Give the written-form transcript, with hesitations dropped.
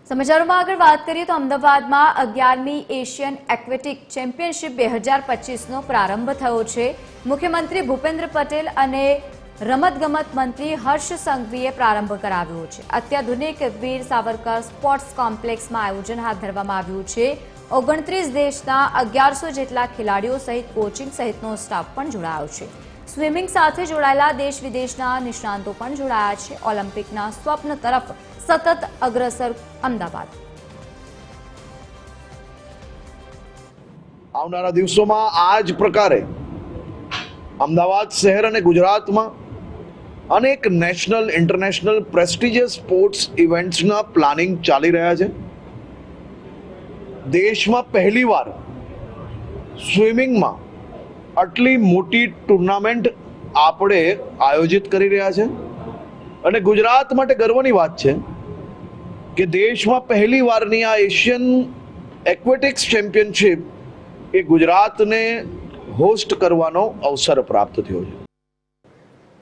સમાચારોમાં આગળ વાત કરીએ તો અમદાવાદમાં 11મી એશિયન એક્વેટિક ચેમ્પિયનશિપ 2025નો પ્રારંભ થયો છે। મુખ્યમંત્રી ભૂપેન્દ્ર પટેલ અને રમતગમત મંત્રી હર્ષ સંઘવીએ પ્રારંભ કરાવ્યો છે। અત્યાધુનિક વીર સાવરકર સ્પોર્ટ્સ કોમ્પ્લેક્સમાં આયોજન હાથ ધરવામાં આવ્યું છે। 29 દેશના 1100 જેટલા ખેલાડીઓ સહિત કોચિંગ સહિતનો સ્ટાફ પણ જોડાયો છે। સ્વિમિંગ સાથે જોડાયેલા દેશ વિદેશના નિષ્ણાંતો પણ જોડાયા છે। ઓલિમ્પિકના સ્વપ્ન તરફ સતત અગ્રસર અમદાવાદ। આવનારા દિવસોમાં આ જ પ્રકારે અમદાવાદ શહેર અને ગુજરાતમાં અનેક નેશનલ ઇન્ટરનેશનલ પ્રેસ્ટિજિયસ સ્પોર્ટ્સ ઇવેન્ટ્સના પ્લાનિંગ ચાલી રહ્યા છે। દેશમાં પહેલીવાર સ્વિમિંગમાં આટલી મોટી ટુર્નામેન્ટ આપણે આયોજિત કરી રહ્યા છે અને ગુજરાત માટે ગર્વની વાત છે કે દેશમાં પહેલીવારની આ એશિયન એક્વેટિક્સ ચેમ્પિયનશિપ એ ગુજરાતને હોસ્ટ કરવાનો અવસર પ્રાપ્ત થયો છે।